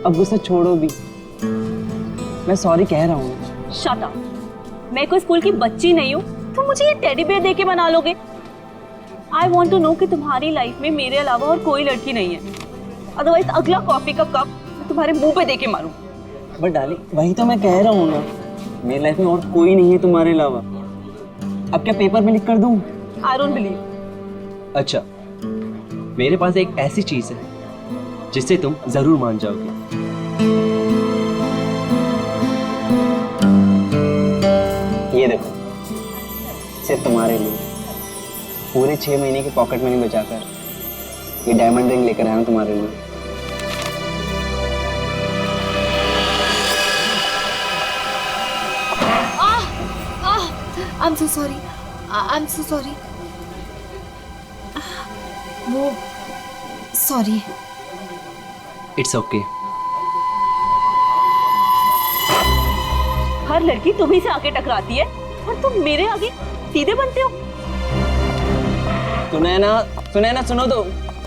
अब गुस्सा छोड़ो भी, मैं सॉरी कह रहा हूँ। Shut up. मैं कोई स्कूल की बच्ची नहीं हूँ तो मुझे ये टेडी बेयर देके मना लोगे? आई वॉन्ट टू नो कि तुम्हारी लाइफ में मेरे अलावा और कोई लड़की नहीं है, अदरवाइज अगला कॉफी का कप मैं तुम्हारे मुंह पे देके मारूं। बट डार्लिंग वही तो मैं कह रहा हूँ ना, मेरी लाइफ में और कोई नहीं है तुम्हारे अलावा। अब क्या पेपर में लिख कर दूं? I don't believe. अच्छा, मेरे पास एक ऐसी चीज है जिससे तुम जरूर मान जाओगे। ये देखो, सिर्फ तुम्हारे लिए पूरे 6 महीने की पॉकेट मनी बचाकर ये डायमंड रिंग लेकर आया हूं तुम्हारे लिए। I'm so sorry. I'm so sorry. वो sorry. It's okay. हर लड़की तुम्ही से आके टकराती है और तुम मेरे आगे सीधे बनते हो। सुनैना, सुनैना सुनो तो,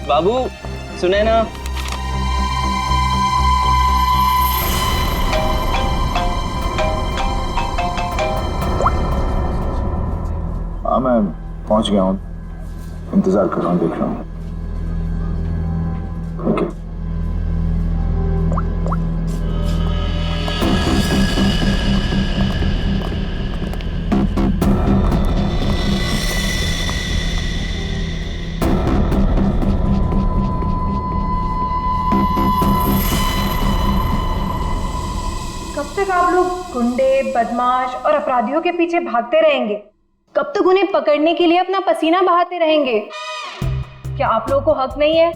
बाबू सुनैना। हाँ मैं पहुंच गया हूँ, इंतजार कर रहा हूँ, देख रहा हूँ। ओके। कब तक आप लोग गुंडे, बदमाश और अपराधियों के पीछे भागते रहेंगे? कब तक उन्हें पकड़ने के लिए अपना पसीना बहाते रहेंगे? क्या आप लोगों को हक नहीं है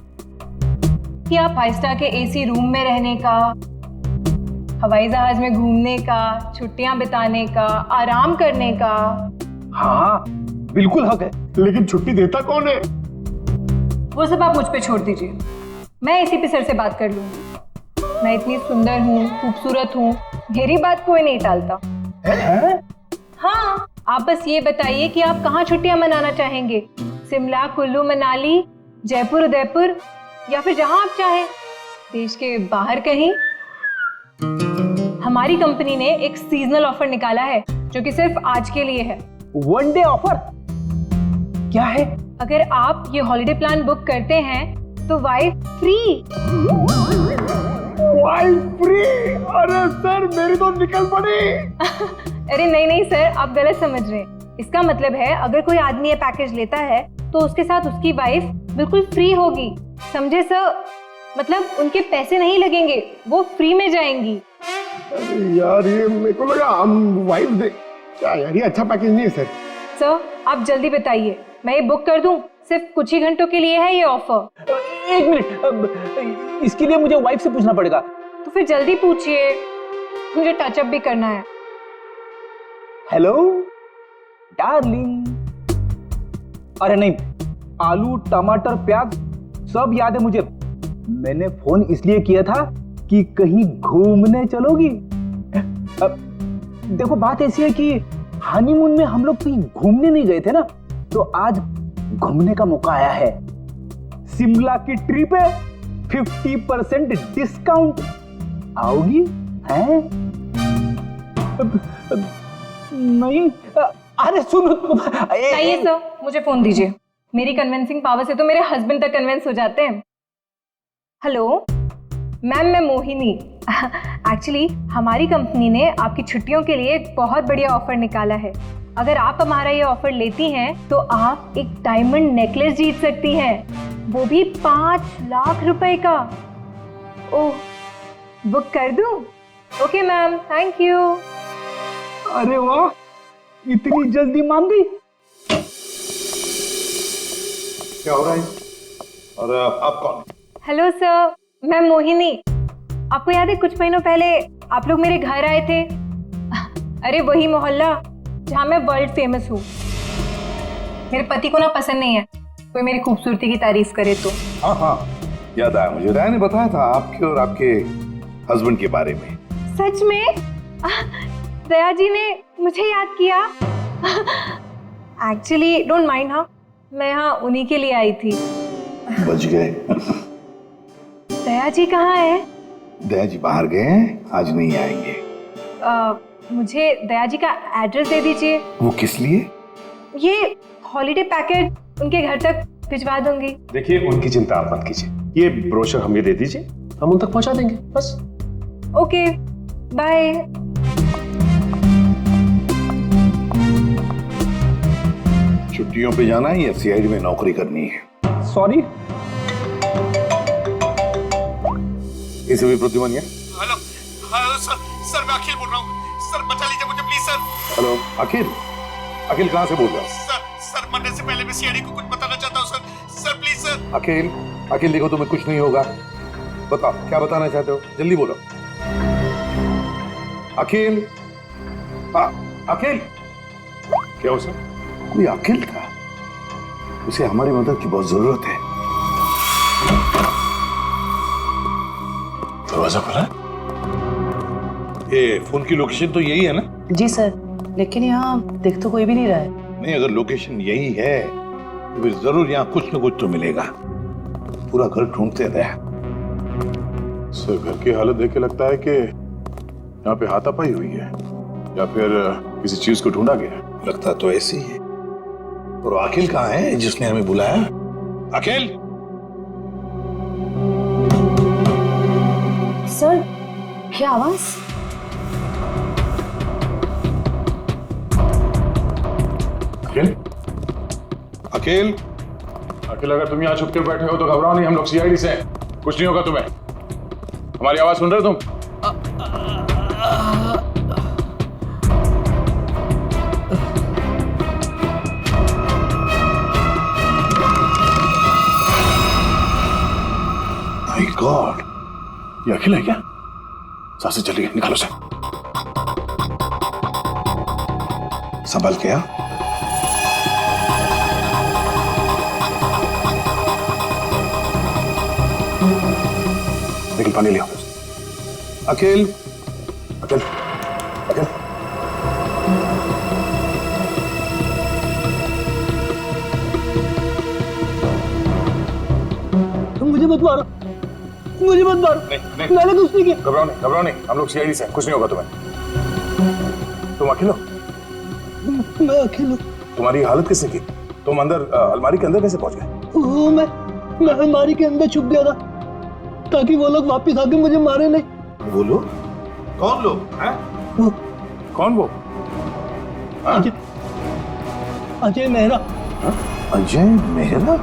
कि आप 5 स्टार के एसी रूम में रहने का, हवाई जहाज में घूमने का, छुट्टियां बिताने का, आराम करने का? हाँ बिल्कुल हक है, लेकिन छुट्टी देता कौन है? वो सब आप मुझ पे छोड़ दीजिए, मैं एसीपी सर से बात कर लूंगी। मैं इतनी सुंदर हूँ, खूबसूरत हूँ, मेरी बात कोई नहीं टालता। हाँ, आप बस ये बताइए कि आप कहाँ छुट्टियां मनाना चाहेंगे? शिमला, कुल्लू, मनाली, जयपुर, उदयपुर, या फिर जहां आप चाहें, देश के बाहर कहीं। हमारी कंपनी ने एक सीजनल ऑफर निकाला है जो कि सिर्फ आज के लिए है। वन डे ऑफर क्या है? अगर आप ये हॉलिडे प्लान बुक करते हैं तो वाइफ फ्री। Wife free? अरे सर मेरी तो निकल पड़ी। अरे नहीं नहीं सर, आप गलत समझ रहे हैं। इसका मतलब है अगर कोई आदमी ये पैकेज लेता है तो उसके साथ उसकी वाइफ बिल्कुल फ्री होगी, समझे सर? मतलब उनके पैसे नहीं लगेंगे, वो फ्री में जाएंगी। अरे यार ये मेरे को लगा हम वाइफ दे। क्या यार ये अच्छा पैकेज नहीं है सर। सर आप जल्दी बताइए, मैं ये बुक कर दूं? सिर्फ कुछ ही घंटों के लिए है ये ऑफर। एक मिनट, इसके लिए मुझे वाइफ से पूछना पड़ेगा। तो फिर जल्दी पूछिए, मुझे टचअप भी करना है। Hello darling. अरे नहीं, आलू, टमाटर, प्याज सब याद है मुझे। मैंने फोन इसलिए किया था कि कहीं घूमने चलोगी। अब देखो बात ऐसी है कि हनीमून में हम लोग कहीं घूमने नहीं गए थे ना, तो आज घूमने का मौका आया है। शिमला की ट्रिप है, 50% डिस्काउंट। आओगी? हैं? नहीं, अरे सुनो। चाहिए सर, मुझे फोन दीजिए। मेरी कन्विंसिंग पावर से तो मेरे हस्बैंड तक कन्विंस हो जाते हैं। हेलो मैम, मैं मोहिनी। एक्चुअली हमारी कंपनी ने आपकी छुट्टियों के लिए एक बहुत बढ़िया ऑफर निकाला है। अगर आप हमारा ये ऑफर लेती हैं तो आप एक डायमंड नेकलेस जीत सकती हैं, वो भी 5 लाख रुपए का। ओह, बुक कर दूं? Okay ma'am, thank you. अरे वाह, इतनी जल्दी मान गई। क्या हो रहा है? और आप कौन? हेलो सर, मैं मोहिनी। आपको याद है कुछ महीनों पहले आप लोग मेरे घर आए थे? अरे वही मोहल्ला जहाँ मैं वर्ल्ड फेमस हूँ। मेरे पति को ना पसंद नहीं है कोई मेरी खूबसूरती की तारीफ करे तो। हाँ हाँ याद आया मुझे, राय ने बताया था आपके और आपके हस्बैंड के बारे में। सच में? दया जी ने मुझे याद किया। एक्चुअली डोंट माइंड, हाँ मैं यहाँ उन्हीं के लिए आई थी। बच गए। दया जी कहाँ है? दया जी बाहर गए हैं, आज नहीं आएंगे। मुझे दया जी का एड्रेस दे दीजिए। वो किस लिए? ये हॉलीडे पैकेट उनके घर तक भिजवा दूंगी। देखिए उनकी चिंता आप मत कीजिए, ये ब्रोशर हमें दे दीजिए, हम उन तक पहुंचा देंगे बस। Okay bye. छुट्टियों पे जाना है या सीआईडी में नौकरी करनी है? सॉरी। इसे भी प्रतिमन है। हेलो हेलो सर, सर मैं अखिल बोल रहा हूँ, सर बचा लीजिए मुझे प्लीज सर। हेलो अखिल, अखिल कहाँ से बोल रहा है? सर मरने से पहले मैं सीआईडी को कुछ बताना चाहता हूँ सर प्लीज सर। अखिल, अखिल देखो तुम्हें कुछ नहीं होगा, बताओ क्या बताना चाहते हो, जल्दी बोलो। अखिल, अखिल। क्या हो सर? कोई अखिल था, उसे हमारी मदद की बहुत जरूरत है। दरवाजा खुला? ये फोन की लोकेशन तो यही है ना? जी सर, लेकिन यहाँ दिख तो कोई भी नहीं रहा है। नहीं, अगर लोकेशन यही है तो फिर जरूर यहाँ कुछ न कुछ तो मिलेगा। पूरा घर ढूंढते रहे। सर घर की हालत देख के लगता है कि यहाँ पे हाथापाई हुई है या फिर किसी चीज को ढूंढा गया है। लगता तो ऐसे ही है। और अखिल कहाँ है जिसने हमें बुलाया? अखिल! सर क्या आवाज? अखिल? अखिल! अखिल अगर तुम यहाँ छुप के बैठे हो तो घबराओ नहीं, हम लोग सीआईडी से हैं, कुछ नहीं होगा तुम्हें। हमारी आवाज सुन रहे हो तुम? माय गॉड, ये अखिल है क्या? सांसें चली गई, निकालो से। संभल के आ। निकल पानी लिया। अखिल, अखिल, अखिल। मुझे मत मारो, मुझे मत मारो। नहीं, मैंने कुछ नहीं किया। घबराओ नहीं, हम लोग सीआईडी से हैं, कुछ नहीं होगा तुम्हें। तुम अखिल हो? मैं अखिल हूँ। तुम्हारी हालत किसने की? तुम अंदर अलमारी के अंदर कैसे पहुंच गए? वो मैं अलमारी के अंदर छुप गया था ताकि वो लोग वापस आके मुझे मारे नहीं। वो लोग? कौन लोग? हैं? वो कौन वो? अजय मेहरा। अजय मेहरा?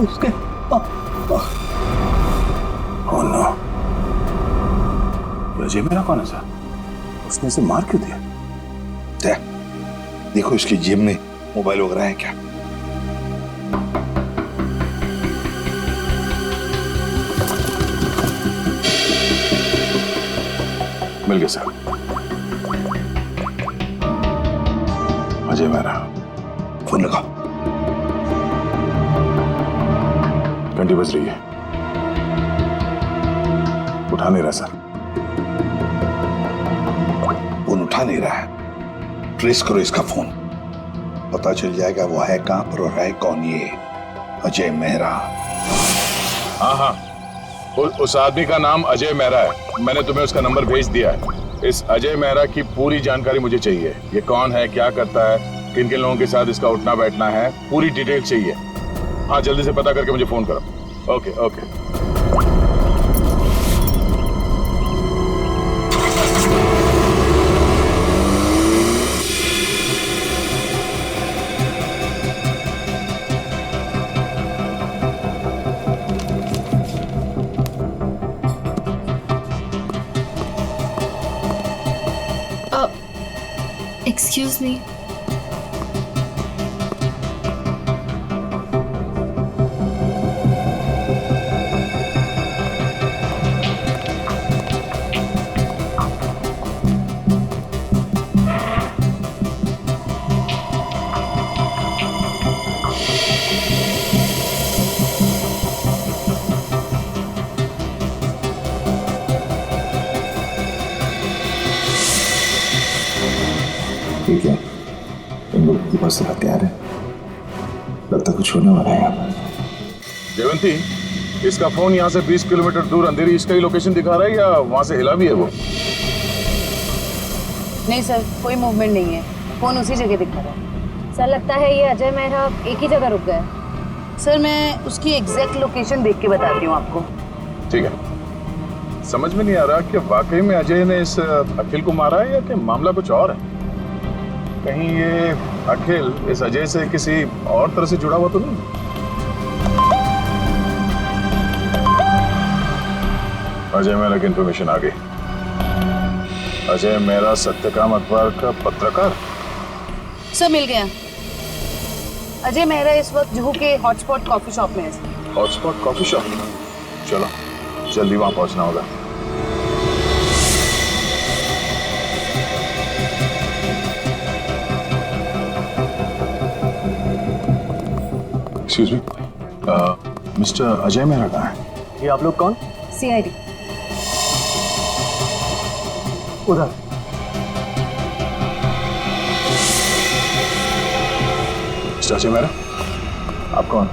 उसके Oh no. अजय मेरा कौन है सर? उसने इसे मार क्यों दिया? देखो इसकी जेब में मोबाइल वगैरह है क्या? मिल गया सर। अजय मेरा। फोन लगाओ। घंटी बज रही है, उठा नहीं रहा सर। फोन उठा नहीं रहा है, ट्रेस करो इसका फोन, पता चल जाएगा वो है कहां पर और है कौन ये अजय मेहरा। हाँ, उस आदमी का नाम अजय मेहरा है, मैंने तुम्हें उसका नंबर भेज दिया है। इस अजय मेहरा की पूरी जानकारी मुझे चाहिए, ये कौन है, क्या करता है, किन किन लोगों के साथ इसका उठना बैठना है, पूरी डिटेल चाहिए। हाँ, जल्दी से पता करके मुझे फोन करो। Okay okay. Excuse me. ठीक है, तुम लोग की बस तैयार है, लगता कुछ होने वाला है यहाँ पर। देवंती, इसका फोन यहाँ से 20 किलोमीटर दूर अंधेरी इसका ही लोकेशन दिखा रहा है या वहां से हिला भी है वो? नहीं सर, कोई मूवमेंट नहीं है, फोन उसी जगह दिखा रहा है। सर लगता है ये अजय मेहरा एक ही जगह रुक गए। सर मैं उसकी एग्जैक्ट लोकेशन देख के बताती हूँ आपको। ठीक है, समझ में नहीं आ रहा कि वाकई में अजय ने इस अखिल को मारा है या कि मामला कुछ और है। कहीं ये अखिल इस अजय से किसी और तरह से जुड़ा हुआ तो नहीं? अजय मेहरा की इंफॉर्मेशन आ गई। अजय मेहरा सत्यकाम अखबार का पत्रकार। सर मिल गया। अजय मेहरा इस वक्त जुहू के हॉटस्पॉट कॉफी शॉप में है। हॉटस्पॉट कॉफी शॉप, चलो जल्दी वहां पहुंचना होगा। Excuse me, mister Ajay Mehra कहाँ है? ये आप लोग कौन? सीआईडी। उधर। मिस्टर अजय मेहरा, आप कौन?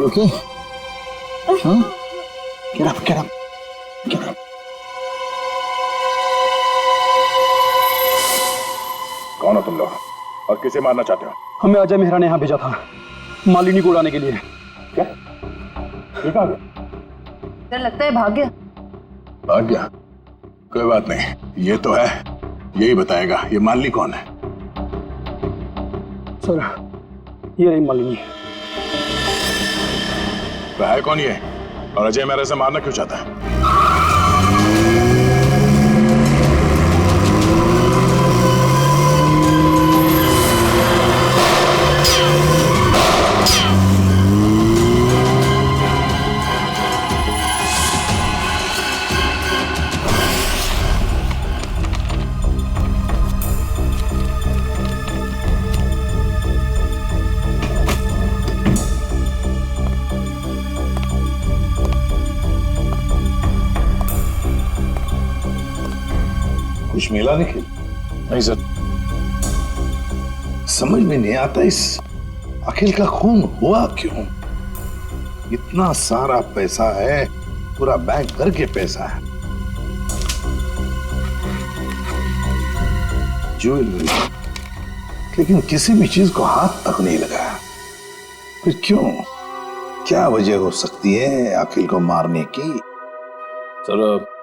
Okay. Huh? Get up, get up, get up. कौन हो तुम लोग और किसे मारना चाहते हो? हमें अजय मेहरा ने यहाँ भेजा था मालिनी को उड़ाने के लिए। क्या? ये कहाँ गया? सर लगता है भाग गया। भाग गया? कोई बात नहीं, ये तो है, यही बताएगा ये मालिनी कौन है। सर ये रही मालिनी। तो है कौन ये और अजय मेहरा से मारना क्यों चाहता है? कुछ मिला निखिल? नहीं सर। समझ में नहीं आता इस अखिल का खून हुआ क्यों? इतना सारा पैसा है, पूरा बैंक भर के पैसा है, ज्वेलरी, लेकिन किसी भी चीज को हाथ तक नहीं लगाया। फिर क्यों? क्या वजह हो सकती है अखिल को मारने की? सर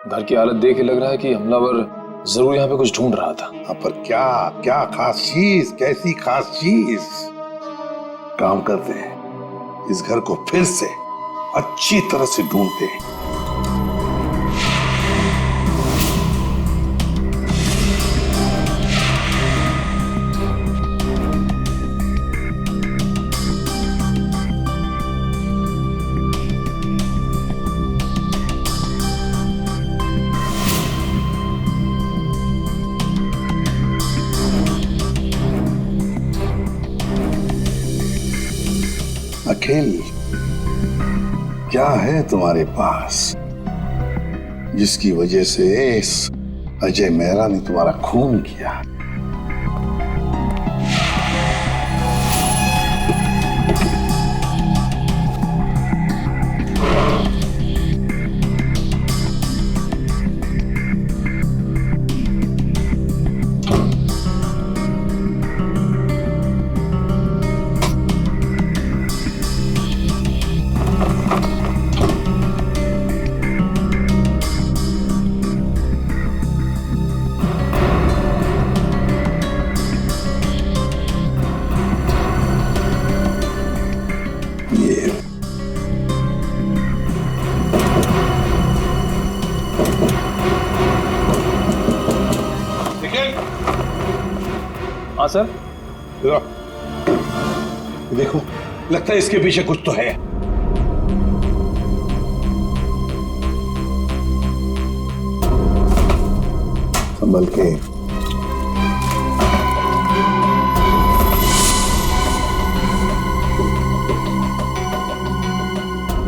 घर की हालत देख के लग रहा है कि हमलावर जरूर यहाँ पे कुछ ढूंढ रहा था। पर क्या क्या खास चीज, कैसी खास चीज? काम करते हैं, इस घर को फिर से अच्छी तरह से ढूंढते हैं। अखिल, क्या है तुम्हारे पास जिसकी वजह से इस अजय मेहरा ने तुम्हारा खून किया? हाँ सर। देखो, लगता है इसके पीछे कुछ तो है। संभल के।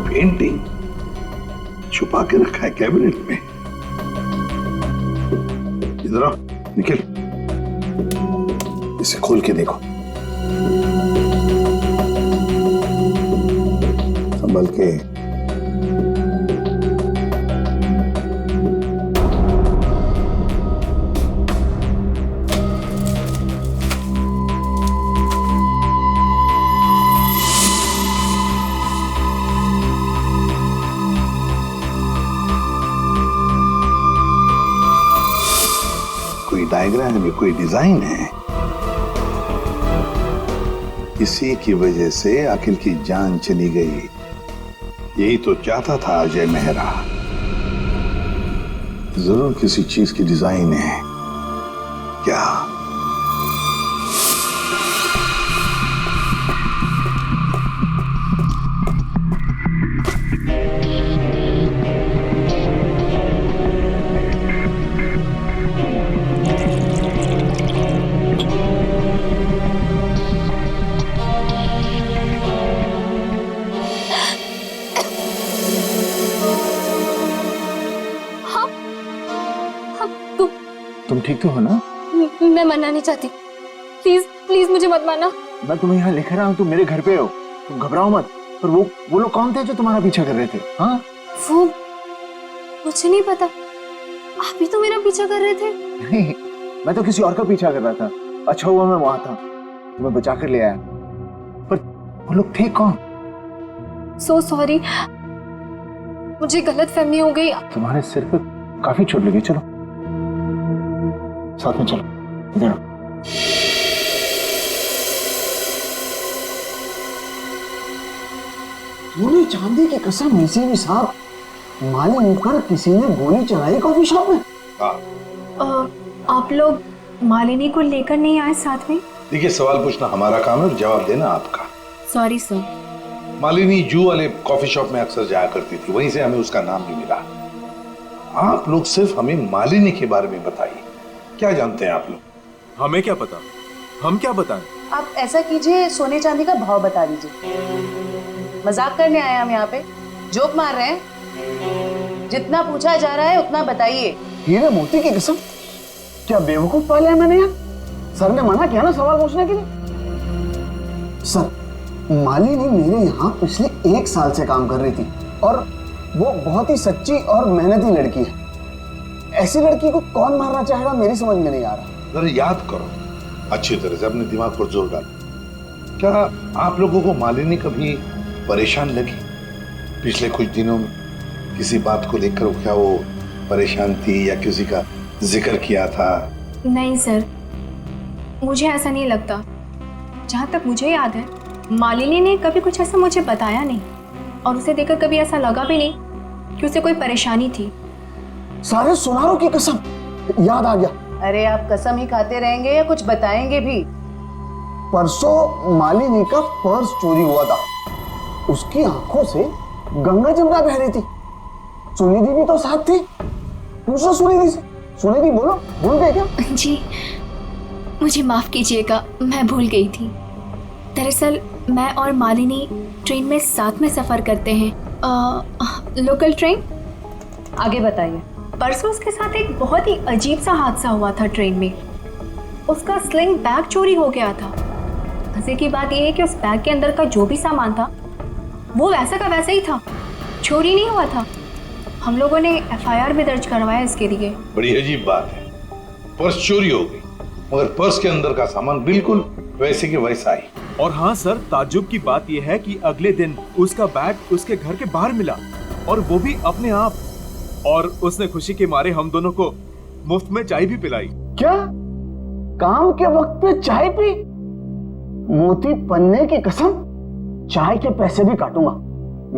पेंटिंग छुपा के रखा है कैबिनेट में। इधर आओ निखिल, इसे खोल के देखो। संभल के। कोई डायग्राम है, कोई डिजाइन है। इसी की वजह से अखिल की जान चली गई। यही तो चाहता था अजय मेहरा। जरूर किसी चीज की डिजाइन है। क्या? तुम ठीक तो हो ना? मैं मरना नहीं चाहती, प्लीज प्लीज मुझे मत मारना। मैं तुम्हें यहाँ लिख रहा हूँ, तुम मेरे घर पे हो, तुम घबराओ मत। पर वो लोग कौन थे जो तुम्हारा पीछा कर रहे थे? हाँ, वो मुझे नहीं पता, आप ही तो मेरा पीछा कर रहे थे। नहीं, मैं तो किसी और का पीछा कर रहा था। अच्छा हुआ मैं वहां था, तुम्हें बचा कर ले आया। पर वो लोग थे कौन? सो सॉरी, मुझे गलत फहमी हो गई। तुम्हारे सिर पे काफी चोट लगी। चलो साथ में चलो। इधर तूने चांदी की कसम नसीब साहब, मालिनी पर किसी ने गोली चलाई कॉफी शॉप में? आप लोग मालिनी को लेकर नहीं आए साथ में? देखिए, सवाल पूछना हमारा काम है और जवाब देना आपका। Sorry sir. मालिनी जू वाले कॉफी शॉप में अक्सर जाया करती थी, वहीं से हमें उसका नाम भी मिला। आप लोग सिर्फ हमें मालिनी के बारे में बताइए, क्या जानते हैं आप लोग? हमें क्या पता, हम क्या बताएं? आप ऐसा कीजिए, सोने चांदी का भाव बता दीजिए। मजाक करने आए हम यहाँ पे, जोक मार रहे हैं। जितना पूछा जा रहा है उतना बताइए। हीरे मोती की कसम, क्या बेवकूफ पाला है मैंने यार? सर ने मना किया ना सवाल पूछने के लिए। सर, मालिनी मेरे यहाँ पिछले 1 साल से काम कर रही थी और वो बहुत ही सच्ची और मेहनती लड़की है। ऐसी लड़की को कौन मारना चाहेगा, मेरी समझ में नहीं आ रहा। जरा याद करो अच्छी तरह से, अपने दिमाग पर जोर डालो। क्या आप लोगों को मालिनी कभी परेशान लगी पिछले कुछ दिनों में? किसी बात को लेकर क्या वो परेशान थी या किसी का जिक्र किया था? नहीं सर, मुझे ऐसा नहीं लगता। जहाँ तक मुझे याद है, मालिनी ने कभी कुछ ऐसा मुझे बताया नहीं और उसे देखकर कभी ऐसा लगा भी नहीं कि उसे कोई परेशानी थी। सारे सुनारों की कसम, याद आ गया। अरे आप कसम ही खाते रहेंगे या कुछ बताएंगे भी? परसों मालिनी का पर्स चोरी हुआ था। उसकी आंखों से गंगा जमुना बह रही थी। सुनिधि भी तो साथ थी। पूछो सुनिधि से। सुनिधि बोलो, भूल गए क्या? जी मुझे माफ कीजिएगा, मैं भूल गई थी। दरअसल मैं और मालिनी ट्रेन में साथ में सफर करते हैं, लोकल ट्रेन। आगे बताइए। परसों उसके साथ एक बहुत ही अजीब सा हादसा हुआ था ट्रेन में। उसका स्लिंग बैग चोरी हो गया था। मजे की बात यह है कि उस बैग के अंदर का जो भी सामान था वो वैसा का वैसा ही था, चोरी नहीं हुआ था। हम लोगों ने FIR भी दर्ज करवाया इसके लिए। बड़ी अजीब बात है, पर्स चोरी हो गई मगर पर्स के अंदर का सामान बिल्कुल वैसे के वैसा ही। और हाँ सर, ताज्जुब की बात यह है कि अगले दिन उसका बैग उसके घर के बाहर मिला और वो भी अपने आप। और उसने खुशी के मारे हम दोनों को मुफ्त में चाय भी पिलाई। क्या? काम के वक्त पे चाय पी? मोती पन्ने की कसम, चाय के पैसे भी काटूंगा।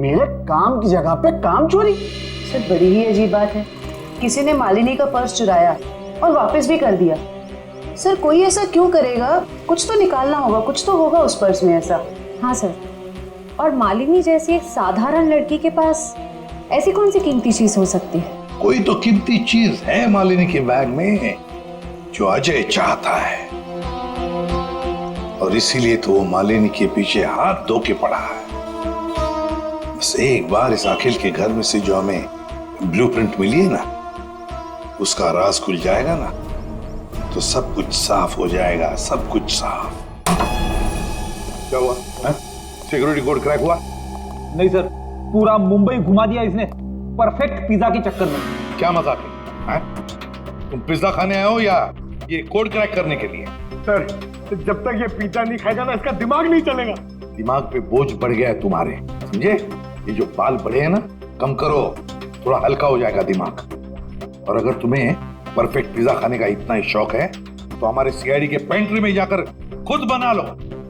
मेरे काम की जगह पे काम चोरी। सर बड़ी ही अजीब बात है, किसी ने मालिनी का पर्स चुराया और वापस भी कर दिया। सर कोई ऐसा क्यों करेगा? कुछ तो निकालना होगा, कुछ तो होगा उस पर्स में ऐसा। हाँ सर, और मालिनी जैसी एक साधारण लड़की के पास ऐसी कौन सी कीमती चीज हो सकती है? कोई तो कीमती चीज है मालिनी के बैग में जो अजय चाहता है और इसीलिए तो वो मालिनी के पीछे हाथ धो के पड़ा है। बस एक बार इस अखिल के घर में से जो हमें ब्लूप्रिंट मिली है ना, उसका राज खुल जाएगा ना तो सब कुछ साफ हो जाएगा, सब कुछ साफ। क्या हुआ? सिक्योरिटी कोड क्रैक हुआ? नहीं सर, पूरा मुंबई घुमा दिया इसने परफेक्ट पिज्जा के चक्कर में। क्या मजाक है? तुम पिज्जा खाने आए हो या ये कोड क्रैक करने के लिए? सर जब तक ये पिज्जा नहीं खाएगा ना इसका दिमाग नहीं चलेगा। दिमाग पे बोझ बढ़ गया है तुम्हारे, समझे? ये जो बाल बढ़े हैं ना, कम करो, थोड़ा हल्का हो जाएगा दिमाग। और अगर तुम्हें परफेक्ट पिज्जा खाने का इतना ही शौक है तो हमारे CID के पेंट्री में जाकर खुद बना लो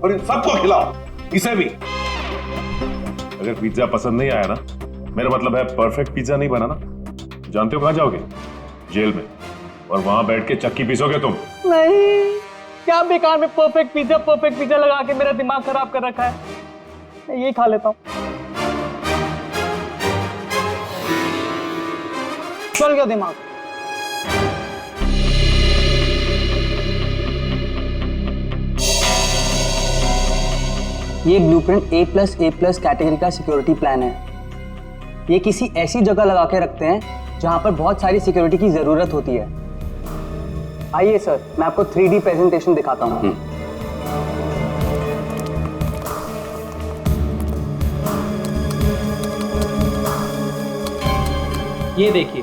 और इन सबको खिलाओ, इसे भी। अगर पिज्जा पसंद नहीं आया ना, मेरा मतलब है परफेक्ट पिज्जा नहीं बना ना, जानते हो कहां जाओगे? जेल में। और वहां बैठ के चक्की पीसोगे तुम। नहीं, क्या बेकार में परफेक्ट पिज्जा लगा के मेरा दिमाग खराब कर रखा है। मैं यही खा लेता हूँ। चल गया दिमाग। ये ब्लूप्रिंट A+A+ कैटेगरी का सिक्योरिटी प्लान है। ये किसी ऐसी जगह लगा के रखते हैं जहां पर बहुत सारी सिक्योरिटी की जरूरत होती है। आइए सर, मैं आपको 3D प्रेजेंटेशन दिखाता हूं। ये देखिए,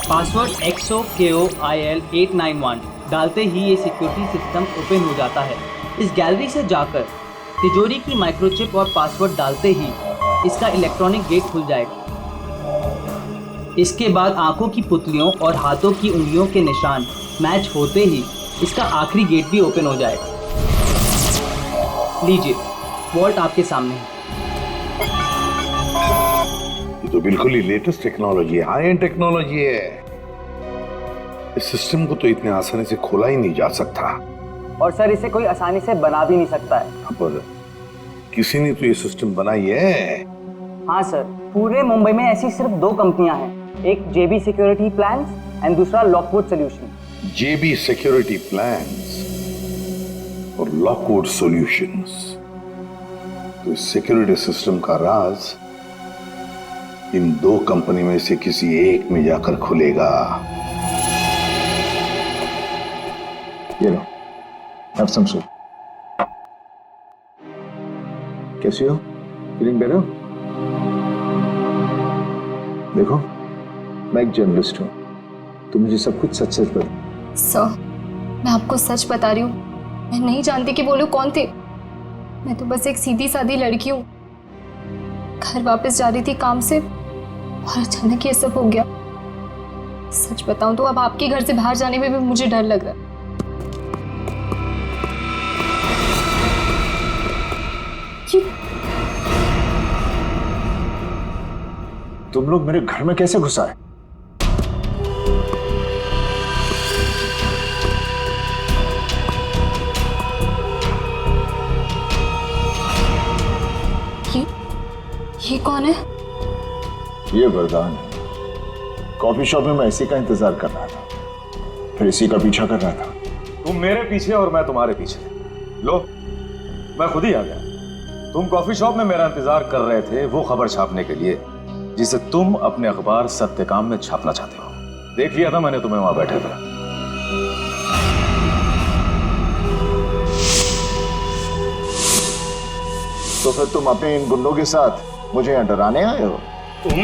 पासवर्ड XOKOIL891 डालते ही ये सिक्योरिटी सिस्टम ओपन हो जाता है। इस गैलरी से जाकर तिजोरी की माइक्रोचिप और पासवर्ड डालते ही इसका इलेक्ट्रॉनिक गेट खुल जाएगा। इसके बाद आंखों की पुतलियों और हाथों की उंगलियों के निशान मैच होते ही इसका आखिरी गेट भी ओपन हो जाएगा। लीजिए, वॉल्ट आपके सामने है। ये तो बिल्कुल ही लेटेस्ट टेक्नोलॉजी है, हाई एंड टेक्नोलॉजी है। इस सिस्टम को तो इतने आसानी से खोला ही नहीं जा सकता। और सर, इसे कोई आसानी से बना भी नहीं सकता है। पर किसी ने तो ये सिस्टम बनाई है। हाँ सर, पूरे मुंबई में ऐसी सिर्फ 2 कंपनियां हैं, एक JB सिक्योरिटी प्लान्स एंड दूसरा Lockwood solution. JB security plans और लॉकवुड सॉल्यूशंस। तो इस सिक्योरिटी सिस्टम का राज इन 2 कंपनी में से किसी एक में जाकर खुलेगा। ये लो, have some soup. कैसी हो? Feeling better? देखो, मैं एक जर्नलिस्ट हूँ, तुम मुझे सब कुछ सच सच बता। सर, मैं आपको सच बता रही हूँ, मैं नहीं जानती कि वो लोग कौन थे। मैं तो बस एक सीधी सादी लड़की हूँ, घर वापस जा रही थी काम से और अचानक ये सब हो गया। सच बताऊं तो अब आपके घर से बाहर जाने में भी मुझे डर लग रहा है। तुम लोग मेरे घर में कैसे घुस आए? ये कौन है? ये वरदान है। कॉफी शॉप में मैं इसी का इंतजार कर रहा था, फिर इसी का पीछा कर रहा था। तुम मेरे पीछे और मैं तुम्हारे पीछे। लो, मैं खुद ही आ गया। तुम कॉफी शॉप में मेरा इंतजार कर रहे थे वो खबर छापने के लिए जिसे तुम अपने अखबार सत्यकाम में छापना चाहते हो। देख लिया था मैंने तुम्हें वहां बैठे हुए। तो फिर तुम अपने इन गुंडों के साथ मुझे यहाँ डराने आए हो? मुझे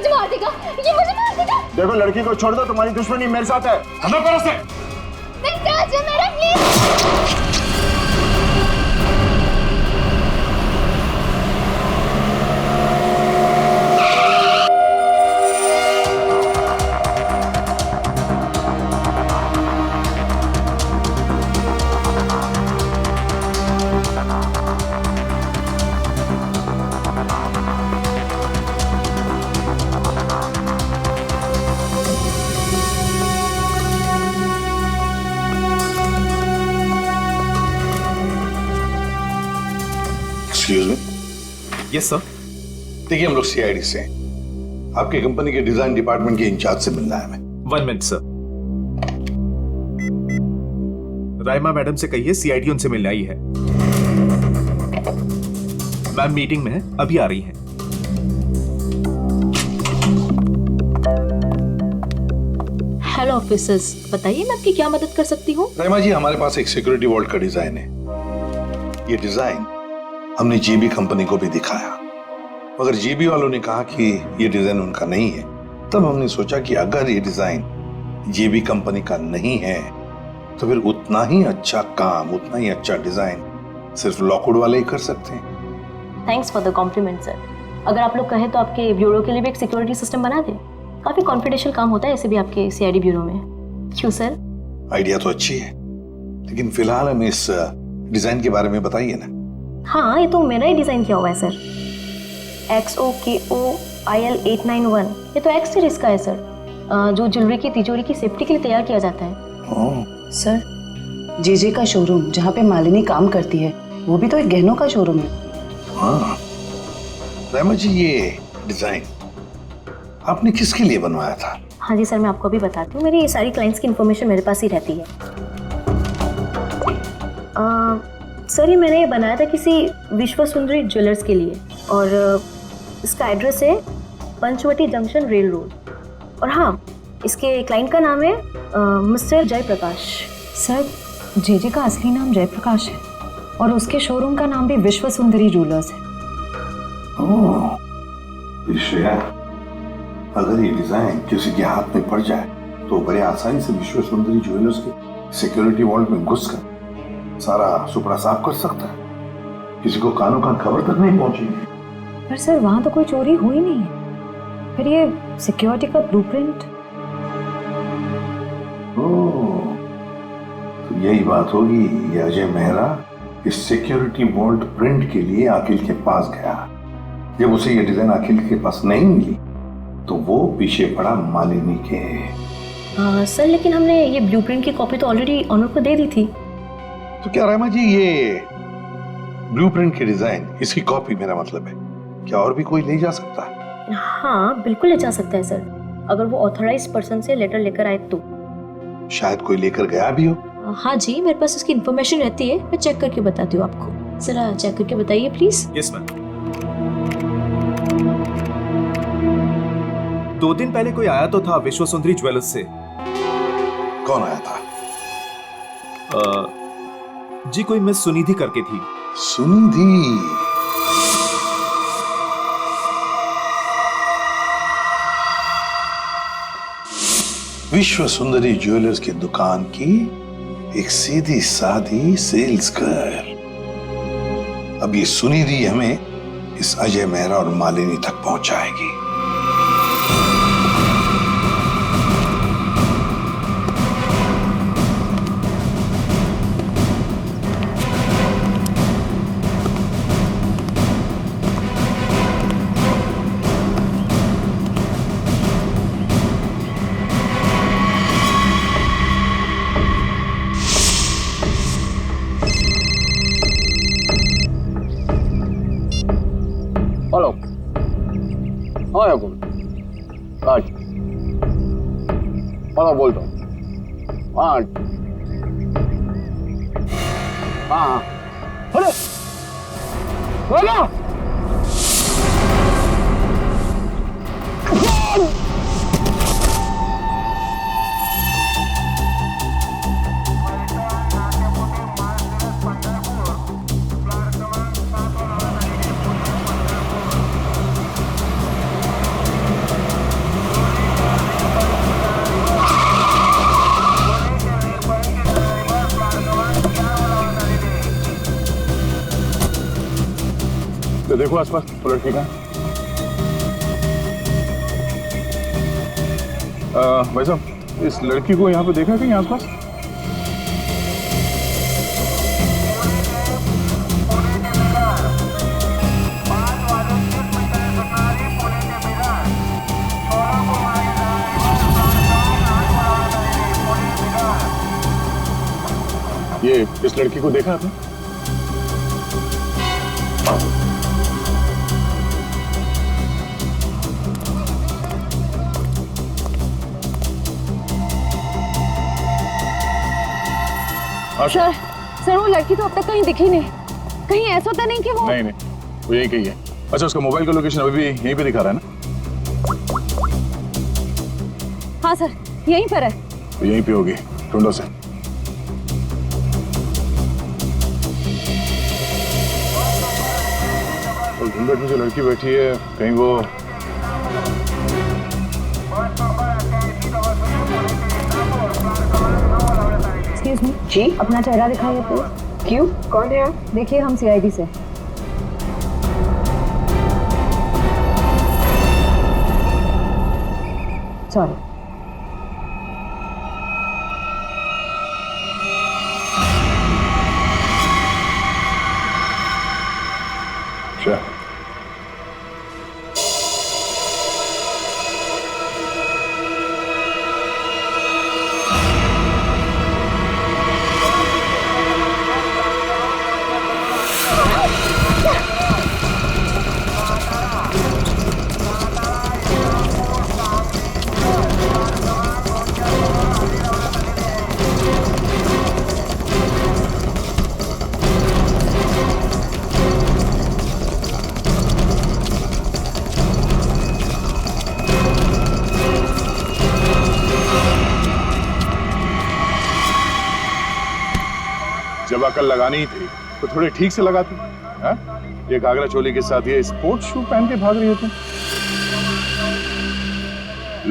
मार देगा, ये मुझे मार देगा। देखो, लड़की को छोड़ दो, तुम्हारी दुश्मनी मेरे साथ है। हमें करो से। मेरा please. Excuse me. Yes sir. देखिए, हम लोग सीआईडी से हैं। आपकी कंपनी के डिजाइन डिपार्टमेंट के इंचार्ज से मिलना है हमें। 1 मिनट सर। राइमा मैडम से कहिए सीआईडी उनसे मिलने आई है। मैम मीटिंग में है, अभी आ रही है। हेलो ऑफिसर्स, बताइए मैं आपकी क्या मदद कर सकती हूँ? राइमा जी, हमारे पास एक सिक्योरिटी वॉल्ट का डिजाइन है। ये डिजाइन हमने जीबी कंपनी को भी दिखाया, मगर जीबी वालों ने कहा कि ये डिजाइन उनका नहीं है। तब हमने सोचा कि अगर ये डिजाइन जीबी कंपनी का नहीं है तो फिर उतना ही अच्छा काम, उतना ही अच्छा डिजाइन सिर्फ लॉकवुड वाले ही कर सकते हैं। Thanks for the compliment sir. अगर आप लोग कहें तो आपके ब्यूरो के लिए भी एक सिक्योरिटी सिस्टम बना दें। काफी कॉन्फिडेंशियल काम होता है ऐसे भी आपके सीआईडी ब्यूरो में। क्यों सर? आइडिया तो अच्छी है, लेकिन फिलहाल हमें इस डिजाइन के बारे में बताइए ना। हाँ, ये तो मेरा ही डिजाइन किया हुआ है सर। XOKOIL891, ये तो एक्स सीरीज का है सर, जो ज्वेलरी की तिजोरी की सेफ्टी के लिए तैयार किया जाता है। सर, जेजे का शोरूम जहाँ पे मालिनी काम करती है वो भी तो एक गहनों का शोरूम है। हाँ राइमा जी, ये डिजाइन आपने किसके लिए बनवाया था? हाँ जी सर, मैं आपको अभी बताती हूँ। मेरी ये सारी क्लाइंट्स की इन्फॉर्मेशन मेरे पास ही रहती है। सर, ये मैंने बनाया था किसी विश्व सुंदरी ज्वेलर्स के लिए, और इसका एड्रेस है पंचवटी जंक्शन रेल रोड। और हाँ, इसके क्लाइंट का नाम है मिस्टर जयप्रकाश। सर, जेजे का असली नाम जयप्रकाश है और उसके शोरूम का नाम भी विश्व सुंदरी ज्वेलर्स है। श्रेया, अगर ये डिजाइन किसी के हाथ में पड़ जाए तो बड़े आसानी से विश्व सुंदरी ज्वेलर्स के सिक्योरिटी वॉल्ट में घुसकर सारा सुपड़ा साफ कर सकता है। किसी को कानों कान खबर तक नहीं पहुंचेगी। पर सर, वहां तो कोई चोरी हुई नहीं है। फिर ये सिक्योरिटी का ब्लूप्रिंट? तो यही बात होगी। ये अजय मेहरा इस सिक्योरिटी वॉल्ट प्रिंट के लिए अखिल के पास गया। जब उसे ये डिजाइन अखिल के पास नहीं मिली तो वो पीछे पड़ा मालिनी के। सर, लेकिन हमने ये ब्लूप्रिंट की कॉपी तो ऑलरेडी ऑनर को दे दी थी। तो क्या रामा जी, ये ब्लूप्रिंट की डिजाइन, इसकी कॉपी मेरा मतलब है, क्या और भी कोई ले जा सकता है? हाँ, बिल्कुल ले जा सकता है सर, अगर वो ऑथराइज्ड पर्सन से लेटर लेकर आए तो। शायद कोई लेकर गया भी हो। हाँ जी, मेरे पास इसकी इन्फॉर्मेशन रहती है, मैं चेक करके बताती हूँ आपको। जरा चेक करके बताइए प्लीज। Yes ma'am. 2 दिन पहले कोई आया तो था विश्व सुंदरी ज्वेलर्स से। कौन आया था? जी, कोई मिस सुनिधि करके थी। सुनिधि? विश्व सुंदरी ज्वेलर्स की दुकान की एक सीधी सादी सेल्स गर्ल। अब ये सुनिधि हमें इस अजय मेहरा और मालिनी तक पहुंचाएगी। हाँ याकूब, आज बोलता हूँ। हाँ हाँ, अरे बोलो। तो देखो आसपास वो लड़की का। भाई साहब, इस लड़की को यहाँ पे देखा कहीं आसपास? ये इस लड़की को देखा आपने? सर वो लड़की तो अब तक कहीं दिखी नहीं। कहीं ऐसा तो नहीं कि वो नहीं, वो यही कही है। अच्छा, उसका मोबाइल का लोकेशन अभी भी यहीं पे दिखा रहा है ना? हाँ सर, यहीं पर है। तो यहीं पे होगी, ढूंढो से। और घूंघट में जो लड़की बैठी है, कहीं वो एक्सक्यूज मी जी, अपना चेहरा दिखाइए प्लीज। क्यों, कौन है आप? देखिए, हम सीआईडी से। सॉरी। अच्छा, जब अकल लगानी ही थी तो थोड़ी ठीक से लगाती। हाँ? ये घाघरा चोली के साथ ये स्पोर्ट्स शू पहन के भाग रही हो तुम।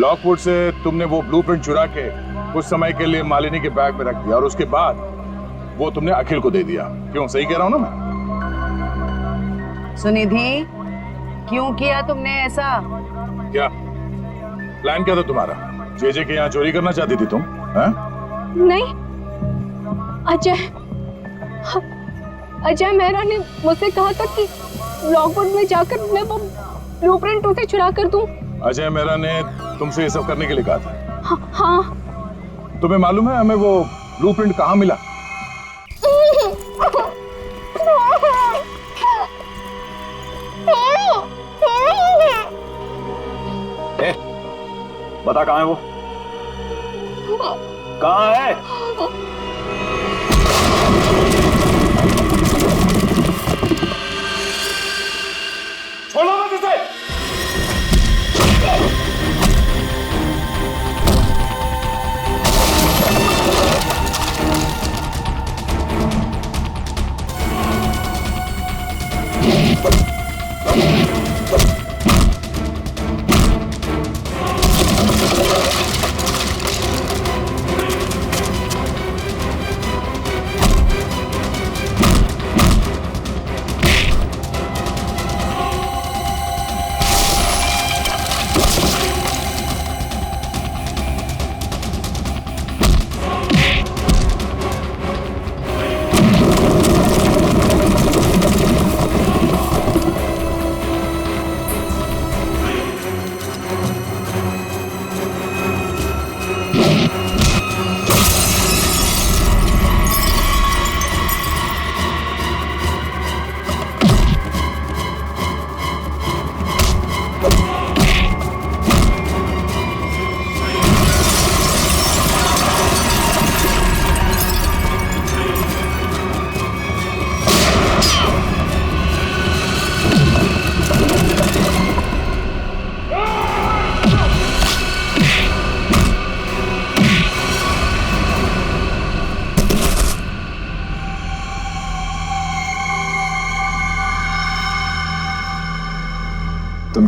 लॉकवुड से तुमने वो ब्लूप्रिंट चुरा के कुछ समय के लिए मालिनी के बैग में रख दिया और उसके बाद वो तुमने अखिल को दे दिया। क्यों, सही कह रहा हूं ना मैं? सुनिधि, क्यों किया तुमने ऐसा? क्या प्लान क्या था तुम्हारा? जेजे के यहाँ चोरी करना चाहती थी तुम? हाँ? नहीं, अजय मेहरा ने मुझसे कहा था कि लॉकवुड में जाकर मैं वो ब्लूप्रिंट उसे चुरा कर दूं। अजय मेहरा ने तुमसे ये सब करने के लिए कहा था? हाँ। तुम्हें मालूम है हमें वो ब्लूप्रिंट कहाँ मिला? बता कहाँ है वो? कहाँ है? छोड़ो मत इसे!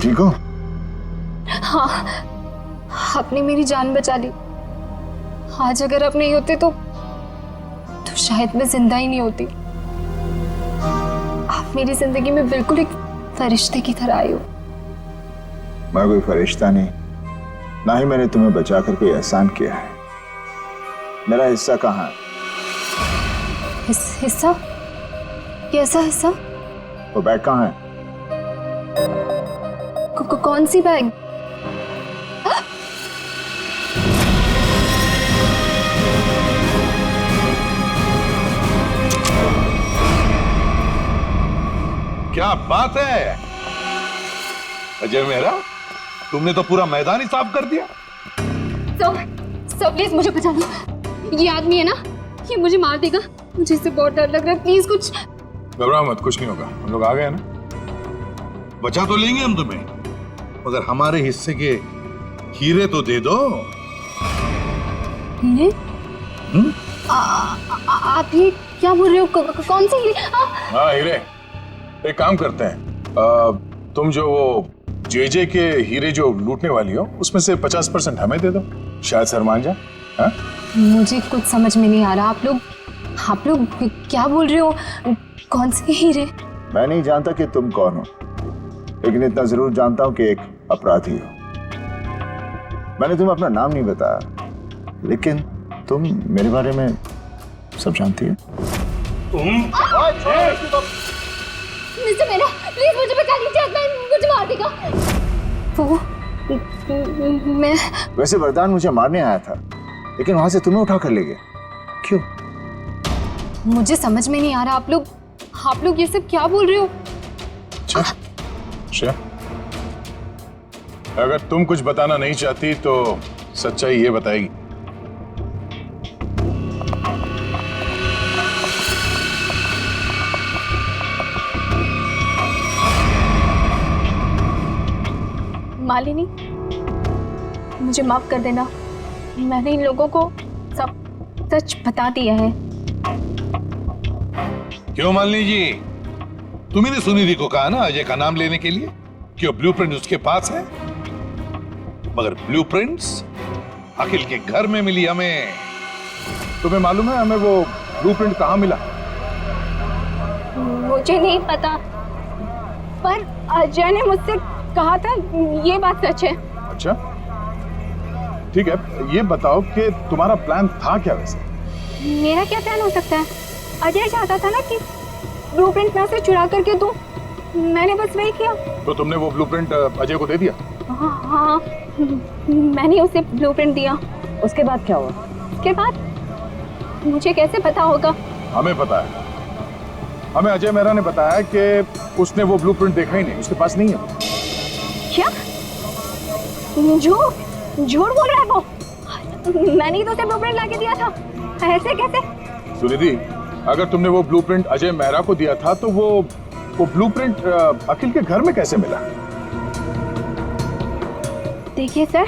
ठीक हो? हाँ, आपने मेरी जान बचा ली। आज अगर आप नहीं होते तो शायद मैं जिंदा ही नहीं होती। आप मेरी जिंदगी में बिल्कुल एक फरिश्ते की तरह आई हो। मैं कोई फरिश्ता नहीं, ना ही मैंने तुम्हें बचाकर कोई एहसान किया है। मेरा हिस्सा कहाँ है? हिस्सा? कैसा हिस्सा? वो बैग कहाँ है? कौन सी बैग? क्या बात है अजय मेहरा, तुमने तो पूरा मैदान ही साफ कर दिया। सब प्लीज मुझे बचा लो। ये आदमी है ना, ये मुझे मार देगा। मुझे इससे बहुत डर लग रहा है। प्लीज कुछ। घबराओ मत, कुछ नहीं होगा। हम लोग आ गए ना। बचा तो लेंगे हम तुम्हें, मगर हमारे हिस्से के हीरे तो दे दो। हीरे? आप ये क्या बोल रहे हो? कौन से हीरे? हाँ हीरे। एक काम करते हैं, तुम जो वो जेजे के हीरे जो लूटने वाली हो उसमें से 50% हमें दे दो, शायद सर मान जाए। हाँ? मुझे कुछ समझ में नहीं आ रहा। आप लोग क्या बोल रहे हो? कौन से हीरे? मैं नहीं जानता कि तुम कौन हो, लेकिन इतना जरूर जानता हूं कि एक अपराधी हो। मैंने तुम्हें अपना नाम नहीं बताया, लेकिन तुम मेरे बारे में सब जानती हो। मिस्टर मेरा, प्लीज मुझे बचा लीजिए, मुझे मार देगा वो। मैं वैसे वरदान मुझे मारने आया था, लेकिन वहां से तुम्हें उठा कर ले गया। क्यों? मुझे समझ में नहीं आ रहा। आप लोग ये सब क्या बोल रहे हो? अच्छा, अगर तुम कुछ बताना नहीं चाहती तो सच्चाई ये बताएगी। मालिनी, मुझे माफ कर देना। मैंने इन लोगों को सब सच बता दिया है। क्यों मालिनी जी, तुम्ही ने सुनिधि को कहा ना अजय का नाम लेने के लिए कि वो ब्लूप्रिंट उसके पास है, मगर ब्लूप्रिंट्स अखिल के घर में मिली हमें। तुम्हें मालूम है हमें वो ब्लूप्रिंट कहाँ मिला? मुझे नहीं पता, पर अजय ने मुझसे कहा था। ये बात सच है। अच्छा ठीक है, ये बताओ कि तुम्हारा प्लान था क्या वैसे? मेरा क्या प्लान हो सकता है? अजय चाहता था ना कि ब्लूप्रिंट मैं उसे चुरा करके दूं। मैंने बस वही किया। तो तुमने वो ब्लूप्रिंट अजय को दे दिया? हाँ, मैंने उसे ब्लूप्रिंट दिया। उसके बाद क्या हुआ? उसके बाद मुझे कैसे पता होगा? हमें पता है। हमें अजय मेहरा ने बताया कि उसने वो ब्लूप्रिंट देखा ही नहीं, उसके पास नहीं है। क्या? झूठ बोल रहा है वो। मैंने ही तो उसे ब्लूप्रिंट लाके दिया था। ऐसे कैसे? सुनिधि, अगर तुमने वो ब्लूप्रिंट अजय मेहरा को दिया था तो वो ब्लूप्रिंट अखिल के घर में कैसे मिला? देखिए सर,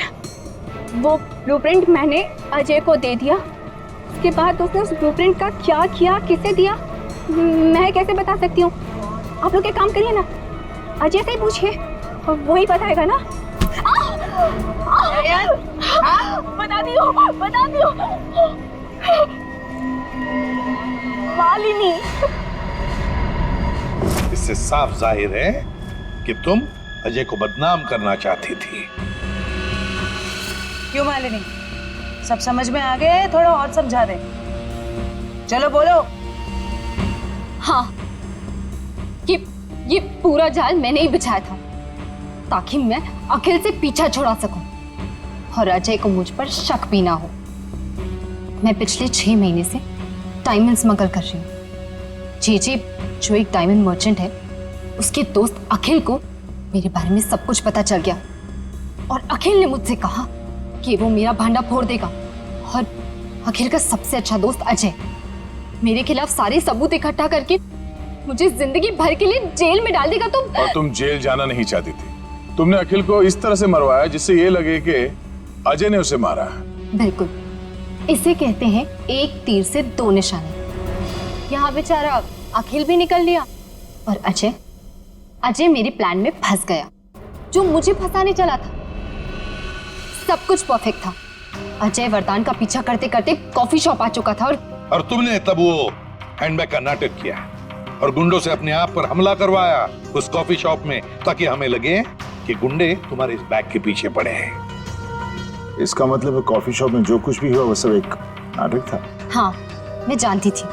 वो ब्लूप्रिंट मैंने अजय को दे दिया। उसके बाद उसने उस ब्लूप्रिंट का क्या किया, किसे दिया, मैं कैसे बता सकती हूँ? आप लोग एक काम करिए ना, अजय से ही पूछिए, वो ही बताएगा ना। बता दियो। मालिनी, इससे साफ जाहिर है कि तुम अजय को बदनाम करना चाहती थी। क्यों मालिनी, सब समझ में आ गए? थोड़ा और समझा दे। चलो बोलो। हाँ, ये पूरा जाल मैंने ही बिछाया था ताकि मैं अखिल से पीछा छुड़ा सकूं और अजय को मुझ पर शक भी ना हो। मैं पिछले 6 महीने से डायमंड स्मगल कर रही हूँ। जेजे जो एक डायमंड मर्चेंट है, उसके दोस्त अखिल को मेरे बारे में सब कुछ पता चल गया और अखिल ने मुझसे कहा कि वो मेरा भांडा फोड़ देगा और अखिल का सबसे अच्छा दोस्त अजय मेरे खिलाफ सारे सबूत इकट्ठा करके मुझे जिंदगी भर के लिए जेल में डाल देगा। और तुम जेल जाना नहीं चाहती थी। तुमने अखिल को इस तरह से मरवाया जिससे ये लगे कि अजय ने उसे मारा। बिल्कुल, इसे कहते हैं एक तीर से 2 निशाने। यहाँ बेचारा अखिल भी निकल लिया और अजय मेरे प्लान में फंस गया। जो मुझे फंसाने चला था। सब कुछ परफेक्ट था। अजय वरदान का पीछा करते करते कॉफी शॉप आ चुका था और तुमने तब वो हैंडबैग का नाटक किया और गुंडों से अपने आप पर हमला करवाया उस कॉफी शॉप में, ताकि हमें लगे कि गुंडे तुम्हारे इस बैग के पीछे पड़े हैं। इसका मतलब है कॉफी शॉप में जो कुछ भी हुआ वो सब एक नाटक था। हाँ, मैं जानती थी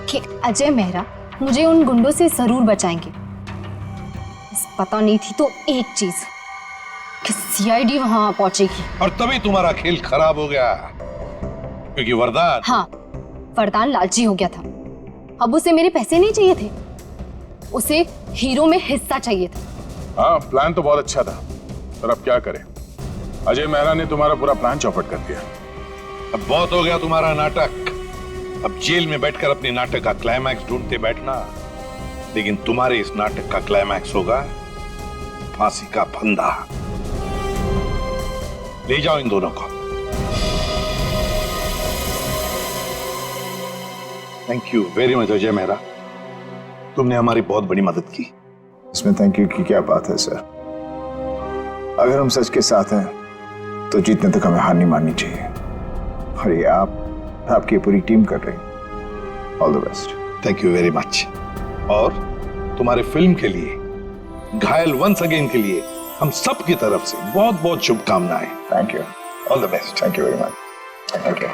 कि अजय मेहरा मुझे उन गुंडों से जरूर बचाएंगे। बस पता नहीं थी तो एक चीज कि सीआईडी वहां पहुंचेगी। और तभी तुम्हारा खेल खराब हो गया, क्योंकि वरदान, हाँ, वरदान लालची हो गया था। अब उसे मेरे पैसे नहीं चाहिए थे, उसे हीरो में हिस्सा चाहिए था। हाँ, प्लान तो बहुत अच्छा था, पर अब क्या करें? अजय मेहरा ने तुम्हारा पूरा प्लान चौपट कर दिया। अब बहुत हो गया तुम्हारा नाटक। अब जेल में बैठकर अपने नाटक का क्लाइमैक्स ढूंढते बैठना, लेकिन तुम्हारे इस नाटक का क्लाइमैक्स होगा फांसी का फंदा। ले जाओ इन दोनों को। Thank you very much Ajay Mehra, तुमने हमारी बहुत बड़ी मदद की। इसमें थैंक यू की क्या बात है सर? अगर हम सच के साथ हैं तो जीतने तक हमें हार नहीं माननी चाहिए। और ये आपकी पूरी टीम कर रही है। All the best. Thank you very much. और तुम्हारे फिल्म के लिए, घायल वंस अगेन के लिए हम सब की तरफ से बहुत बहुत शुभकामनाएं। Thank you. All the best. Thank you very much. Thank you.